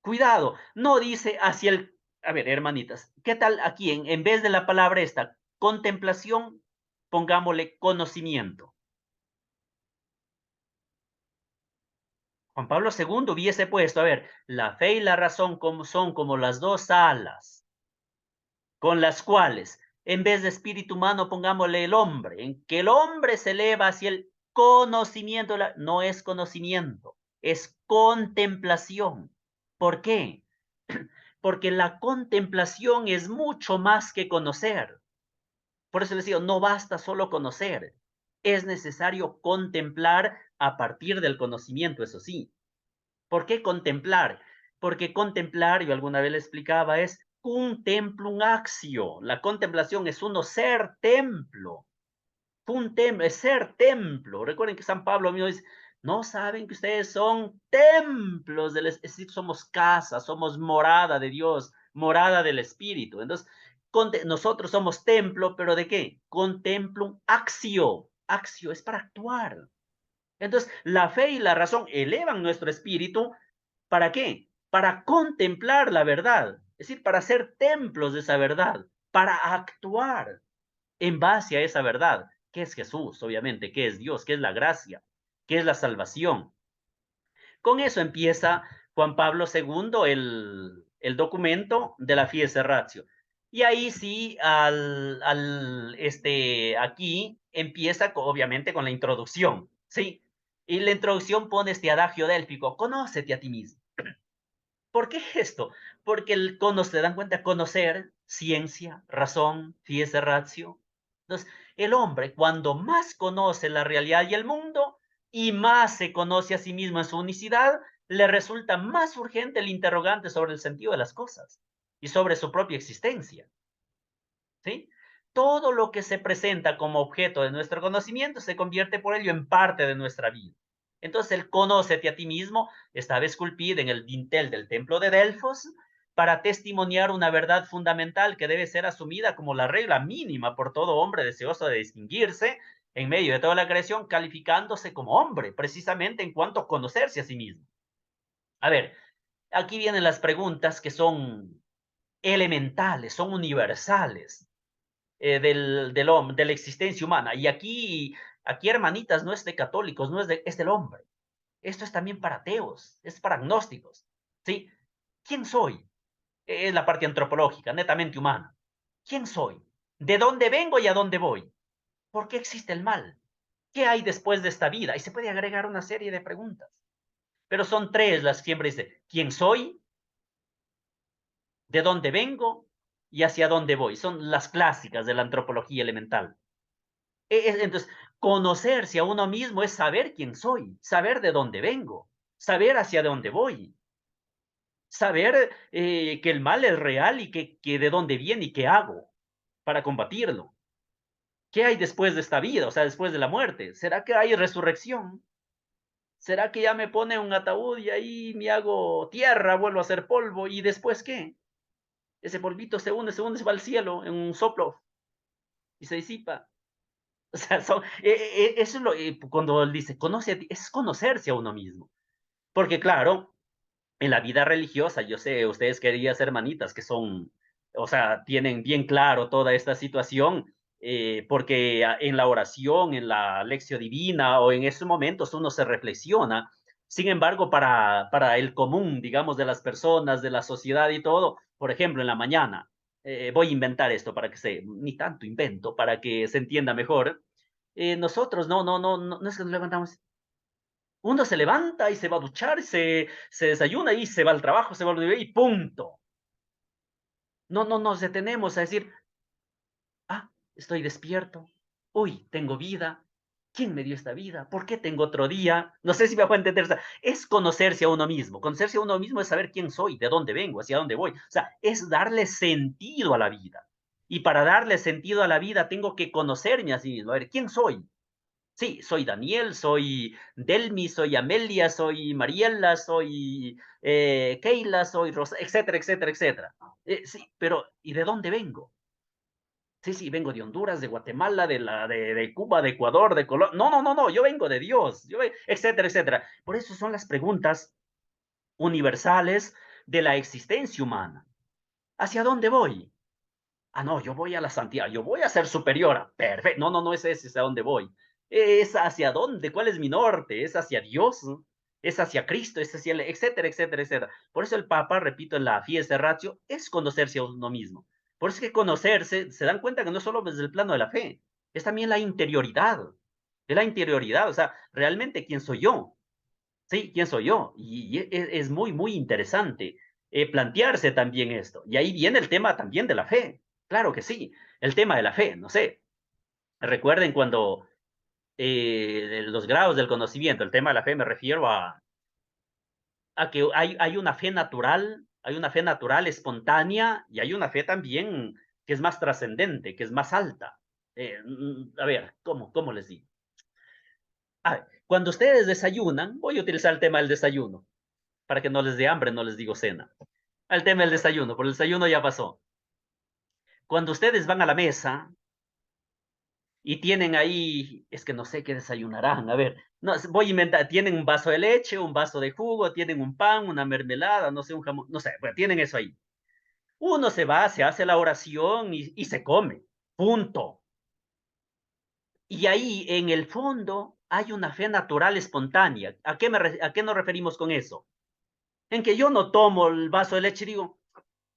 S1: Cuidado, no dice hacia el... A ver, hermanitas, ¿qué tal aquí en vez de la palabra esta, contemplación, pongámosle conocimiento? Juan Pablo II hubiese puesto, a ver, la fe y la razón como son como las dos alas con las cuales, en vez de espíritu humano, pongámosle el hombre, en que el hombre se eleva hacia el conocimiento, no es conocimiento, es contemplación. ¿Por qué? Porque la contemplación es mucho más que conocer. Por eso les digo, no basta solo conocer, es necesario contemplar a partir del conocimiento, eso sí. ¿Por qué contemplar? Porque contemplar, yo alguna vez le explicaba, es contemplum actio. La contemplación es uno ser templo. Es ser templo. Recuerden que San Pablo mismo dice, no saben que ustedes son templos del Espíritu, somos casa, somos morada de Dios, morada del Espíritu. Entonces, nosotros somos templo, pero ¿de qué? Contemplum actio. Actio es para actuar. Entonces, la fe y la razón elevan nuestro espíritu. ¿Para qué? Para contemplar la verdad, es decir, para ser templos de esa verdad, para actuar en base a esa verdad, que es Jesús, obviamente, que es Dios, que es la gracia, que es la salvación. Con eso empieza Juan Pablo II el documento de la Fides Ratio. Y ahí sí, aquí empieza obviamente con la introducción, ¿sí? Y la introducción pone este adagio délfico, conócete a ti mismo. ¿Por qué esto? Porque el se dan cuenta, conocer, ciencia, razón, fides ratio. Entonces, el hombre, cuando más conoce la realidad y el mundo, y más se conoce a sí mismo en su unicidad, le resulta más urgente el interrogante sobre el sentido de las cosas y sobre su propia existencia. ¿Sí? Todo lo que se presenta como objeto de nuestro conocimiento se convierte por ello en parte de nuestra vida. Entonces, el conócete a ti mismo estaba esculpido en el dintel del templo de Delfos para testimoniar una verdad fundamental que debe ser asumida como la regla mínima por todo hombre deseoso de distinguirse en medio de toda la creación, calificándose como hombre, precisamente en cuanto a conocerse a sí mismo. A ver, aquí vienen las preguntas que son elementales, son universales de la existencia humana. Y aquí, hermanitas, no es de católicos, no es del hombre. Esto es también para ateos, es para agnósticos. ¿Sí? ¿Quién soy? Es la parte antropológica, netamente humana. ¿Quién soy? ¿De dónde vengo y a dónde voy? ¿Por qué existe el mal? ¿Qué hay después de esta vida? Y se puede agregar una serie de preguntas. Pero son tres las que siempre dice, ¿quién soy? ¿De dónde vengo? ¿Y hacia dónde voy? Son las clásicas de la antropología elemental. Entonces, conocerse a uno mismo es saber quién soy, saber de dónde vengo, saber hacia dónde voy, saber que el mal es real y que de dónde viene y qué hago para combatirlo. ¿Qué hay después de esta vida? O sea, después de la muerte. ¿Será que hay resurrección? ¿Será que ya me pone un ataúd y ahí me hago tierra, vuelvo a ser polvo? ¿Y después qué? Ese polvito se hunde, se va al cielo en un soplo y se disipa. O sea, eso es cuando él dice, conoce, es conocerse a uno mismo. Porque claro, en la vida religiosa, yo sé, ustedes queridas hermanitas que son, o sea, tienen bien claro toda esta situación, porque en la oración, en la lección divina o en esos momentos uno se reflexiona. Sin embargo, para el común, digamos, de las personas, de la sociedad y todo, por ejemplo, en la mañana, voy a inventar esto para que ni tanto invento, para que se entienda mejor. Nosotros no es que nos levantamos, uno se levanta y se va a duchar, se desayuna y se va al trabajo, se va a volver y punto. No nos detenemos a decir, estoy despierto, uy, tengo vida, ¿quién me dio esta vida? ¿Por qué tengo otro día? No sé si me va a entender. O sea, es conocerse a uno mismo. Conocerse a uno mismo es saber quién soy, de dónde vengo, hacia dónde voy. O sea, es darle sentido a la vida. Y para darle sentido a la vida tengo que conocerme a sí mismo. A ver, ¿quién soy? Sí, soy Daniel, soy Delmi, soy Amelia, soy Mariela, soy Keila, soy Rosa, etcétera, etcétera, etcétera. Sí, pero ¿y de dónde vengo? Sí, sí, vengo de Honduras, de Guatemala, de Cuba, de Ecuador, de Colombia. No, no, no, no, yo vengo de Dios, etcétera, etcétera. Por eso son las preguntas universales de la existencia humana. ¿Hacia dónde voy? Ah, no, yo voy a la santidad, yo voy a ser superior. Perfecto. No, no, no es ese, es a dónde voy. Es hacia dónde, cuál es mi norte, es hacia Dios, ¿no? Es hacia Cristo, es hacia el, etcétera, etcétera, etcétera. Por eso el Papa, repito, en la Fides Ratio, es conocerse a uno mismo. Por eso es que conocerse, se dan cuenta que no es solo desde el plano de la fe, es también la interioridad. Es la interioridad, o sea, realmente, ¿quién soy yo? Sí, ¿quién soy yo? Y es muy, muy interesante plantearse también esto. Y ahí viene el tema también de la fe. Claro que sí, el tema de la fe, no sé. Recuerden cuando los grados del conocimiento, el tema de la fe me refiero a que hay una fe natural, espontánea, y hay una fe también que es más trascendente, que es más alta. A ver, ¿cómo les digo? A ver, cuando ustedes desayunan, voy a utilizar el tema del desayuno para que no les dé hambre, no les digo cena. Al tema del desayuno, por el desayuno ya pasó. Cuando ustedes van a la mesa y tienen ahí, es que no sé qué desayunarán, a ver, no, voy a inventar, tienen un vaso de leche, un vaso de jugo, tienen un pan, una mermelada, no sé, un jamón, no sé, bueno, tienen eso ahí. Uno se va, se hace la oración y se come, punto. Y ahí en el fondo hay una fe natural espontánea. ¿A qué nos referimos con eso? En que yo no tomo el vaso de leche y digo,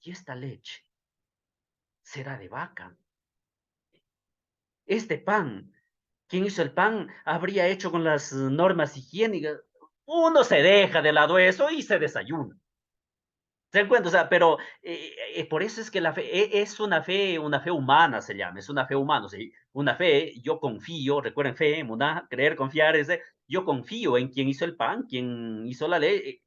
S1: ¿y esta leche será de vaca? Este pan, ¿quién hizo el pan? Habría hecho con las normas higiénicas. Uno se deja de lado eso y se desayuna. ¿Se dan cuenta? O sea, pero por eso es que la fe es una fe humana se llama, es una fe humana, ¿sí? Una fe, yo confío, recuerden fe, muná, creer, confiar, yo confío en quien hizo el pan, quien hizo la ley,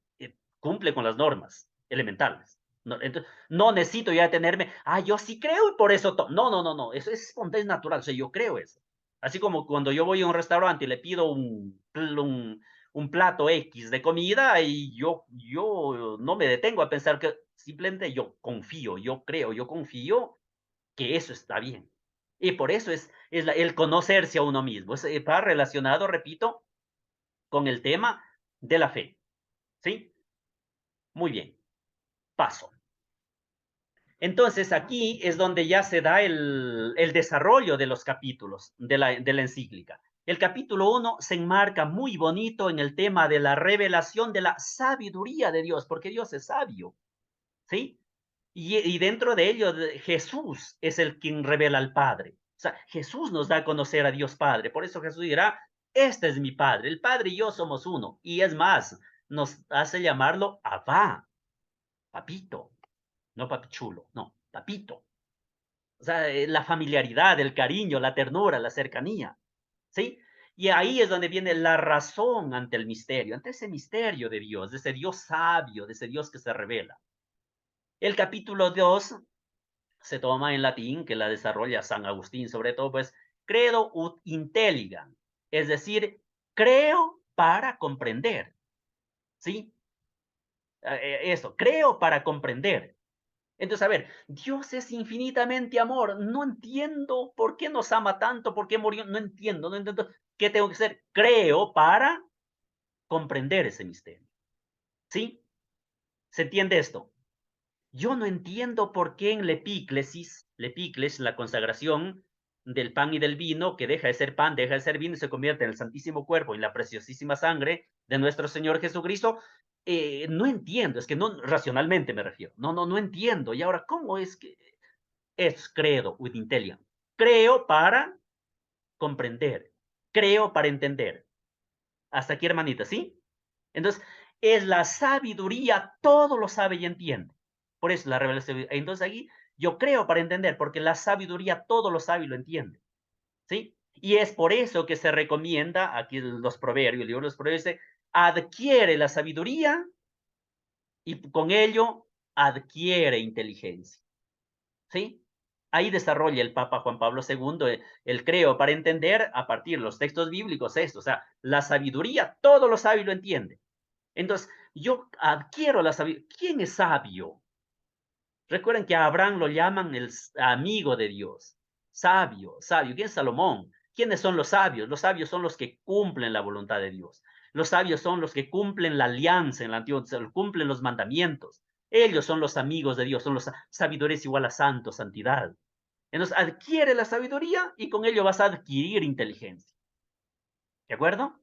S1: cumple con las normas elementales. No, entonces, no necesito ya tenerme, yo sí creo y por eso, no, no, no, no, eso es espontáneo, es natural, o sea, yo creo eso. Así como cuando yo voy a un restaurante y le pido un plato X de comida y yo no me detengo a pensar que simplemente yo confío, yo creo, yo confío que eso está bien. Y por eso es el conocerse a uno mismo. Va relacionado, repito, con el tema de la fe. ¿Sí? Muy bien. Paso. Entonces aquí es donde ya se da el desarrollo de los capítulos de la encíclica. El capítulo 1 se enmarca muy bonito en el tema de la revelación de la sabiduría de Dios, porque Dios es sabio, ¿sí? Y dentro de ello, Jesús es el quien revela al Padre. O sea, Jesús nos da a conocer a Dios Padre. Por eso Jesús dirá, este es mi Padre. El Padre y yo somos uno. Y es más, nos hace llamarlo Abba, papito, no papichulo, no, papito. O sea, la familiaridad, el cariño, la ternura, la cercanía, ¿sí? Y ahí es donde viene la razón ante el misterio, ante ese misterio de Dios, de ese Dios sabio, de ese Dios que se revela. El capítulo 2 se toma en latín, que la desarrolla San Agustín, sobre todo, pues, credo ut intelligam, es decir, creo para comprender, ¿sí? Eso, creo para comprender. Entonces, a ver, Dios es infinitamente amor. No entiendo por qué nos ama tanto, por qué murió. No entiendo, no entiendo. ¿Qué tengo que hacer? Creo para comprender ese misterio. ¿Sí? ¿Se entiende esto? Yo no entiendo por qué en la epíclesis, la consagración del pan y del vino, que deja de ser pan, deja de ser vino y se convierte en el santísimo cuerpo y la preciosísima sangre de nuestro Señor Jesucristo, no entiendo, es que no, racionalmente me refiero, no entiendo. Y ahora, ¿cómo es que es credo with intelligence? Creo para comprender, creo para entender. Hasta aquí, hermanita, ¿sí? Entonces, es la sabiduría, todo lo sabe y entiende. Por eso la revelación. Entonces aquí yo creo para entender, porque la sabiduría todo lo sabe y lo entiende. ¿Sí? Y es por eso que se recomienda, aquí los proverbios, el libro de los proverbios dice, adquiere la sabiduría y con ello adquiere inteligencia. ¿Sí? ahí desarrolla el Papa Juan Pablo II el creo para entender a partir de los textos bíblicos esto. O sea, la sabiduría, todo lo sabio lo entiende. Entonces, yo adquiero la sabiduría. ¿Quién es sabio? Recuerden que a Abraham lo llaman el amigo de Dios. Sabio, sabio. ¿Quién es Salomón? ¿Quiénes son los sabios? Los sabios son los que cumplen la voluntad de Dios. Los sabios son los que cumplen la alianza en la antigua, cumplen los mandamientos. Ellos son los amigos de Dios, son los sabidores igual a santo, santidad. Entonces adquiere la sabiduría y con ello vas a adquirir inteligencia. ¿De acuerdo?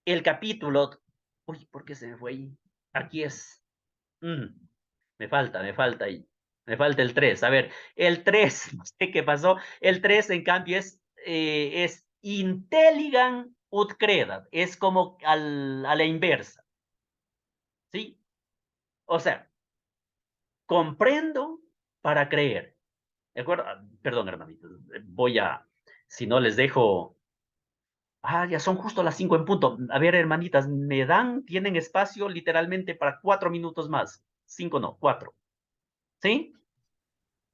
S1: El capítulo... Uy, ¿por qué se me fue ahí? Aquí es... me falta ahí. Me falta el 3. A ver, el 3, no sé qué pasó. El 3, en cambio, es intelligent ut credat. Es como a la inversa. ¿Sí? O sea, comprendo para creer. ¿De acuerdo? Perdón, hermanitos. Si no les dejo... ya son justo las 5 en punto. A ver, hermanitas, tienen espacio literalmente para 4 minutos más. 5 no, 4. ¿Sí?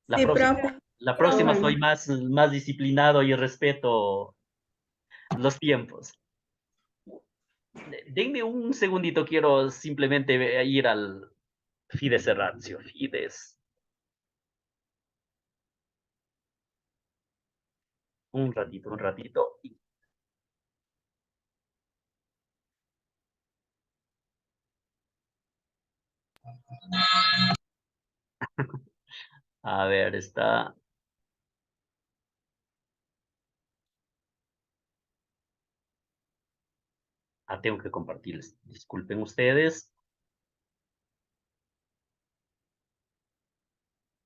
S1: La
S4: Sí,
S1: próxima.
S4: profe.
S1: La próxima soy
S4: Profe.
S1: más disciplinado y respeto los tiempos. Denme un segundito, quiero simplemente ir al Fides Ratio. Fides. Un ratito, un ratito. A ver, está... tengo que compartirles. Disculpen ustedes.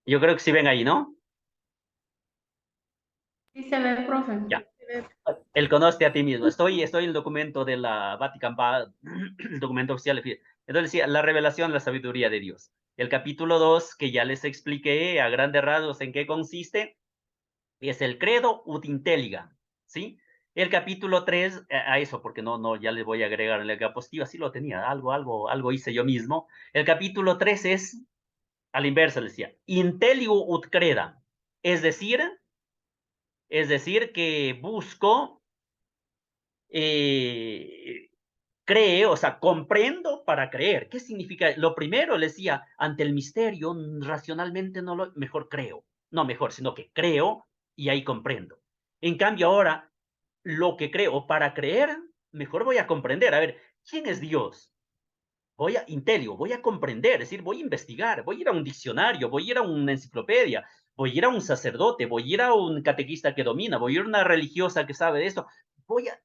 S1: Yo creo que sí ven ahí, ¿no?
S4: Sí se ve, profe.
S1: Ya. El conoce a ti mismo. Estoy en el documento de la Vatican, el documento oficial. Entonces decía, la revelación de la sabiduría de Dios. El capítulo 2, que ya les expliqué a grandes rasgos en qué consiste, es el credo ut intelligam, ¿sí? El capítulo 3, a eso, porque no, ya les voy a agregar en la diapositiva, sí lo tenía, algo hice yo mismo. El capítulo 3 es, a la inversa, les decía, intelligo ut credam, es decir, que busco, o sea, comprendo para creer. ¿Qué significa? Lo primero, le decía, ante el misterio, racionalmente mejor creo. No mejor, sino que creo y ahí comprendo. En cambio, ahora, lo que creo para creer, mejor voy a comprender. A ver, ¿quién es Dios? Voy a comprender, es decir, voy a investigar, voy a ir a un diccionario, voy a ir a una enciclopedia, voy a ir a un sacerdote, voy a ir a un catequista que domina, voy a ir a una religiosa que sabe de esto.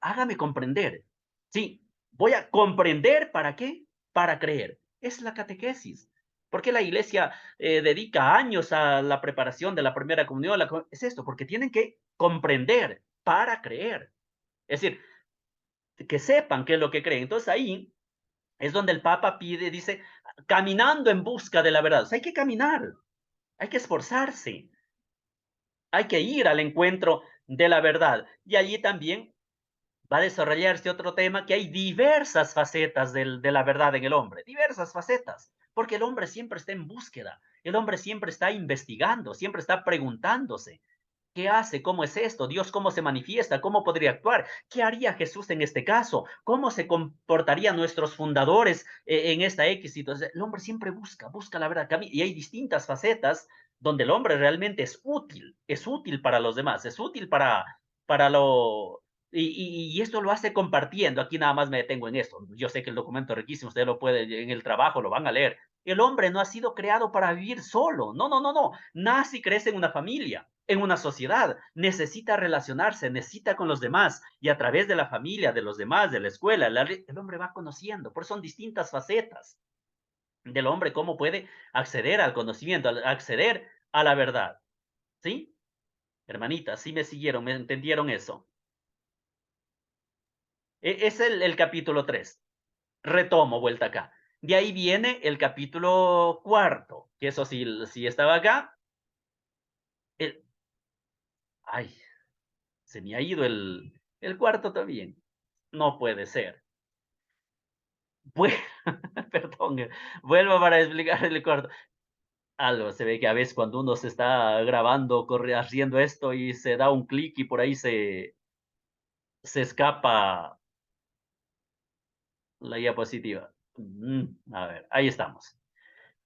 S1: Hágame comprender. Sí, voy a comprender para qué, para creer. Es la catequesis. ¿Por qué la iglesia dedica años a la preparación de la primera comunión? Es esto, porque tienen que comprender para creer. Es decir, que sepan qué es lo que creen. Entonces ahí es donde el Papa dice, caminando en busca de la verdad. O sea, hay que caminar, hay que esforzarse, hay que ir al encuentro de la verdad. Y allí también va a desarrollarse otro tema, que hay diversas facetas de la verdad en el hombre, diversas facetas, porque el hombre siempre está en búsqueda, el hombre siempre está investigando, siempre está preguntándose. ¿Qué hace? ¿Cómo es esto? Dios, ¿cómo se manifiesta? ¿Cómo podría actuar? ¿Qué haría Jesús en este caso? ¿Cómo se comportarían nuestros fundadores en esta X situación? El hombre siempre busca la verdad. Y hay distintas facetas donde el hombre realmente es útil para los demás, es útil para lo... Y esto lo hace compartiendo. Aquí nada más me detengo en esto. Yo sé que el documento es riquísimo, usted lo puede, en el trabajo lo van a leer. El hombre no ha sido creado para vivir solo. No. Nace y crece en una familia, en una sociedad. Necesita relacionarse, necesita con los demás. Y a través de la familia, de los demás, de la escuela, el hombre va conociendo. Por eso son distintas facetas del hombre, cómo puede acceder al conocimiento, acceder a la verdad. ¿Sí? Hermanitas, ¿sí me siguieron? ¿Me entendieron eso? Es el capítulo 3. Retomo, vuelta acá. De ahí viene el capítulo 4, que eso sí estaba acá. El, ay, se me ha ido el cuarto también. No puede ser. Pues, perdón, vuelvo para explicar el cuarto. Algo se ve que a veces cuando uno se está grabando, haciendo esto y se da un clic y por ahí se escapa la diapositiva. A ver, ahí estamos.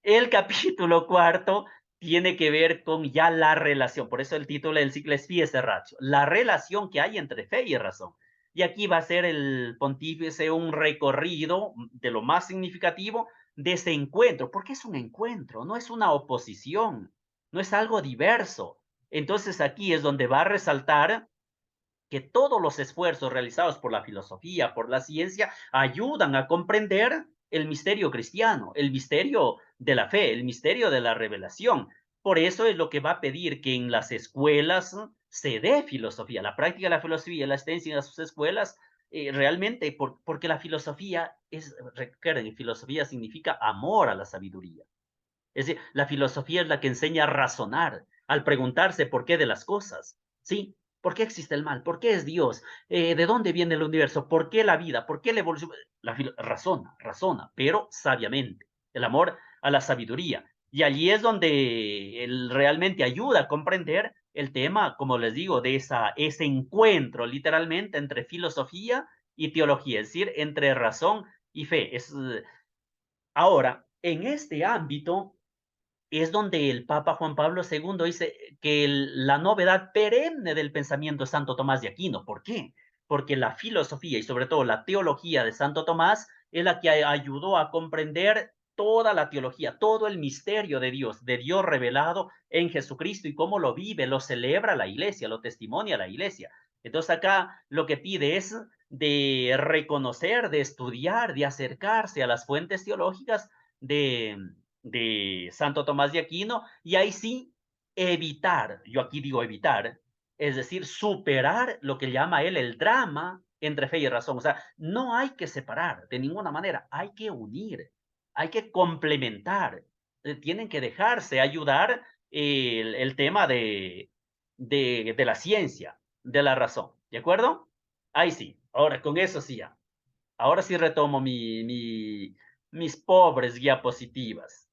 S1: El capítulo cuarto tiene que ver con ya la relación, por eso el título del ciclo es Fies Ratio, la relación que hay entre fe y razón. Y aquí va a ser el pontífice un recorrido de lo más significativo de ese encuentro, porque es un encuentro, no es una oposición, no es algo diverso. Entonces aquí es donde va a resaltar que todos los esfuerzos realizados por la filosofía, por la ciencia, ayudan a comprender el misterio cristiano, el misterio de la fe, el misterio de la revelación. Por eso es lo que va a pedir que en las escuelas se dé filosofía, la práctica de la filosofía, la extensión en sus escuelas, realmente, porque la filosofía recuerden, filosofía significa amor a la sabiduría. Es decir, la filosofía es la que enseña a razonar, al preguntarse por qué de las cosas, ¿sí? ¿Por qué existe el mal? ¿Por qué es Dios? ¿De dónde viene el universo? ¿Por qué la vida? ¿Por qué la evolución? Razona, pero sabiamente. El amor a la sabiduría. Y allí es donde él realmente ayuda a comprender el tema, como les digo, de ese encuentro literalmente entre filosofía y teología, es decir, entre razón y fe. Ahora, en este ámbito, es donde el Papa Juan Pablo II dice que la novedad perenne del pensamiento de Santo Tomás de Aquino. ¿Por qué? Porque la filosofía y sobre todo la teología de Santo Tomás es la que ayudó a comprender toda la teología, todo el misterio de Dios revelado en Jesucristo y cómo lo vive, lo celebra la iglesia, lo testimonia la iglesia. Entonces acá lo que pide es de reconocer, de estudiar, de acercarse a las fuentes teológicas de Santo Tomás de Aquino, y ahí sí evitar, yo aquí digo evitar, es decir, superar lo que llama él el drama entre fe y razón. O sea, no hay que separar de ninguna manera, hay que unir, hay que complementar, tienen que dejarse ayudar el tema de la ciencia, de la razón, ¿de acuerdo? Ahí sí, ahora con eso sí ya. Ahora sí retomo mis pobres diapositivas.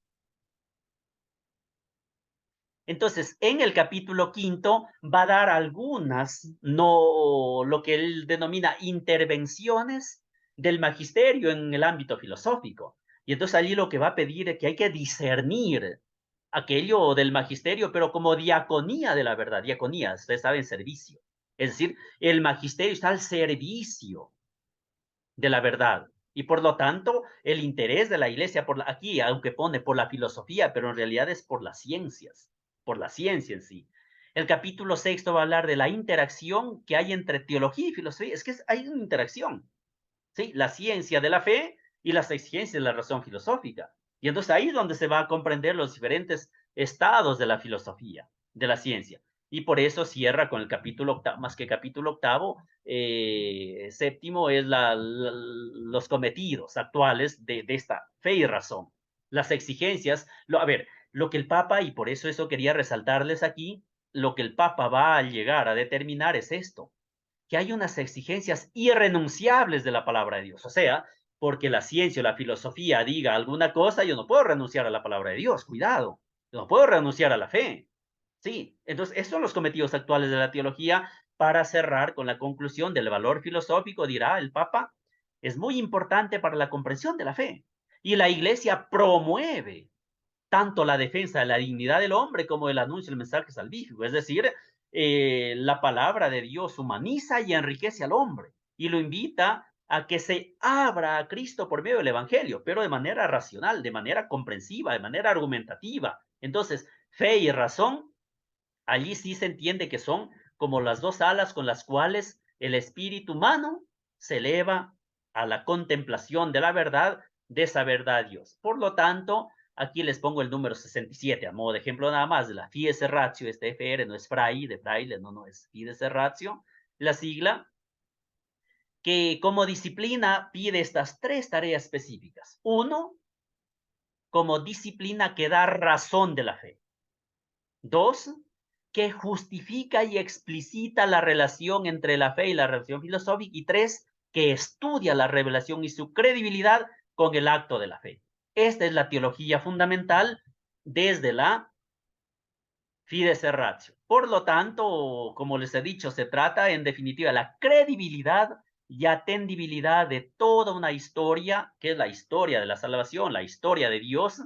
S1: Entonces, en el capítulo quinto va a dar algunas, no lo que él denomina intervenciones del magisterio en el ámbito filosófico. Y entonces allí lo que va a pedir es que hay que discernir aquello del magisterio, pero como diaconía de la verdad. Diaconía, ustedes saben, servicio. Es decir, el magisterio está al servicio de la verdad. Y por lo tanto, el interés de la iglesia, aquí, aunque pone por la filosofía, pero en realidad es por las ciencias, por la ciencia en sí. El capítulo sexto va a hablar de la interacción que hay entre teología y filosofía. Es que hay una interacción, ¿sí? La ciencia de la fe y las exigencias de la razón filosófica. Y entonces ahí es donde se va a comprender los diferentes estados de la filosofía, de la ciencia. Y por eso cierra con el capítulo octavo, más que capítulo octavo, séptimo es los cometidos actuales de esta fe y razón. Las exigencias, a ver, lo que el Papa, y por eso quería resaltarles aquí, lo que el Papa va a llegar a determinar es esto, que hay unas exigencias irrenunciables de la palabra de Dios. O sea, porque la ciencia o la filosofía diga alguna cosa, yo no puedo renunciar a la palabra de Dios, cuidado, yo no puedo renunciar a la fe. Sí, entonces esos son los cometidos actuales de la teología. Para cerrar con la conclusión del valor filosófico, dirá el Papa, es muy importante para la comprensión de la fe. Y la Iglesia promueve tanto la defensa de la dignidad del hombre como el anuncio del mensaje salvífico. Es decir, la palabra de Dios humaniza y enriquece al hombre y lo invita a que se abra a Cristo por medio del Evangelio, pero de manera racional, de manera comprensiva, de manera argumentativa. Entonces, fe y razón, allí sí se entiende que son como las dos alas con las cuales el espíritu humano se eleva a la contemplación de la verdad, de esa verdad Dios. Por lo tanto, aquí les pongo el número 67, a modo de ejemplo nada más, de la Fides Ratio, este FR no es Fray, de Fraile, no es Fides Ratio, la sigla, que como disciplina pide estas tres tareas específicas. Uno, como disciplina que da razón de la fe. Dos, que justifica y explicita la relación entre la fe y la revelación filosófica. Y tres, que estudia la revelación y su credibilidad con el acto de la fe. Esta es la teología fundamental desde la fides et ratio. Por lo tanto, como les he dicho, se trata en definitiva de la credibilidad y atendibilidad de toda una historia, que es la historia de la salvación, la historia de Dios,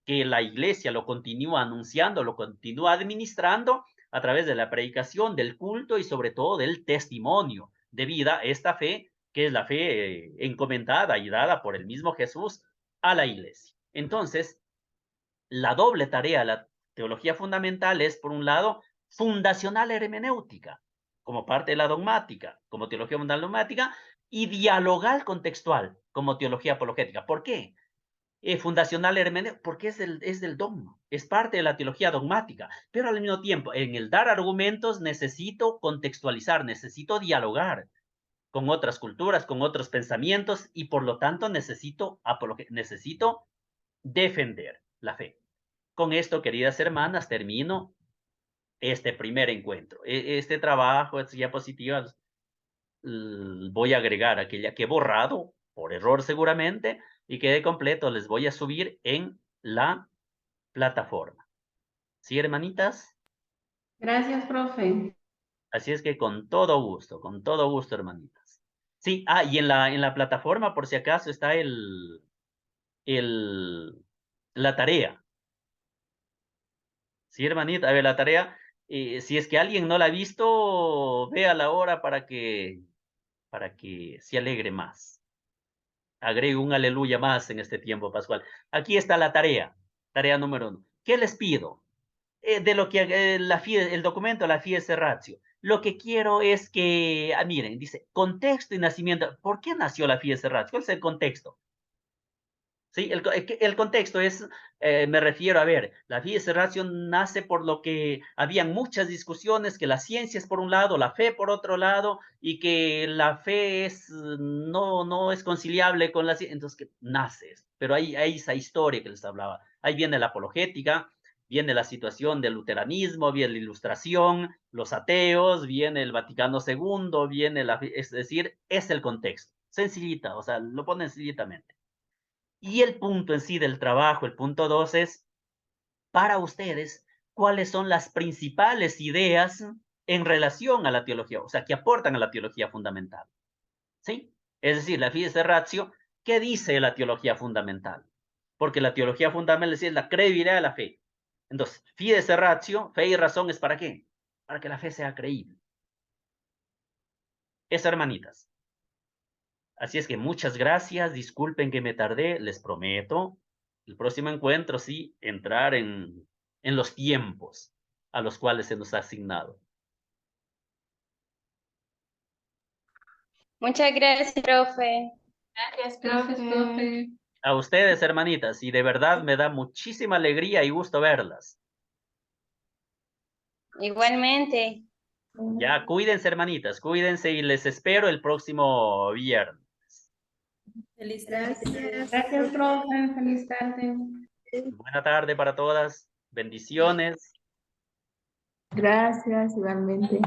S1: que la iglesia lo continúa anunciando, lo continúa administrando a través de la predicación, del culto y sobre todo del testimonio de vida, esta fe, que es la fe encomendada y dada por el mismo Jesús a la iglesia. Entonces, la doble tarea de la teología fundamental es, por un lado, fundacional hermenéutica, como parte de la dogmática, como teología fundamental dogmática, y dialogal contextual, como teología apologética. ¿Por qué? Fundacional hermenéutica, porque es del dogma, es parte de la teología dogmática, pero al mismo tiempo, en el dar argumentos necesito contextualizar, necesito dialogar con otras culturas, con otros pensamientos, y por lo tanto necesito defender la fe. Con esto, queridas hermanas, termino este primer encuentro. Este trabajo, estas diapositivas, voy a agregar aquella que he borrado, por error seguramente, y quede completo, les voy a subir en la plataforma. ¿Sí, hermanitas?
S4: Gracias, profe.
S1: Así es que con todo gusto, hermanitas. Sí, y en la plataforma, por si acaso, está la tarea. Sí, hermanita, a ver, la tarea, si es que alguien no la ha visto, véala ahora para que se alegre más. Agregue un aleluya más en este tiempo pascual. Aquí está la tarea número 1. ¿Qué les pido? De lo que el documento, la Fides Ratio. Lo que quiero es que, miren, dice, contexto y nacimiento. ¿Por qué nació la Fides Ratio? ¿Cuál es el contexto? Sí, el contexto es, me refiero a ver, la Fides Ratio nace por lo que habían muchas discusiones, que la ciencia es por un lado, la fe por otro lado, y que la fe no es conciliable con la ciencia, entonces que nace, pero hay esa historia que les hablaba. Ahí viene la apologética, viene la situación del luteranismo, viene la ilustración, los ateos, viene el Vaticano II, es decir, es el contexto, sencillita, o sea, lo ponen sencillitamente. Y el punto en sí del trabajo, el punto 2 es, para ustedes, ¿cuáles son las principales ideas en relación a la teología? O sea, que aportan a la teología fundamental. ¿Sí? Es decir, la Fides Ratio, ¿qué dice la teología fundamental? Porque la teología fundamental es la credibilidad de la fe. Entonces, Fides Ratio, fe y razón, ¿es para qué? Para que la fe sea creíble. Eso, hermanitas. Así es que muchas gracias, disculpen que me tardé, les prometo, el próximo encuentro sí, entrar en los tiempos a los cuales se nos ha asignado.
S5: Muchas gracias, profe.
S3: Gracias,
S2: Gracias, profe.
S1: A ustedes, hermanitas, y de verdad me da muchísima alegría y gusto verlas.
S5: Igualmente.
S1: Ya, cuídense, hermanitas, cuídense y les espero el próximo viernes.
S2: Feliz tarde.
S4: Gracias, profe. Feliz tarde.
S1: Buena tarde para todas, bendiciones.
S2: Gracias, igualmente.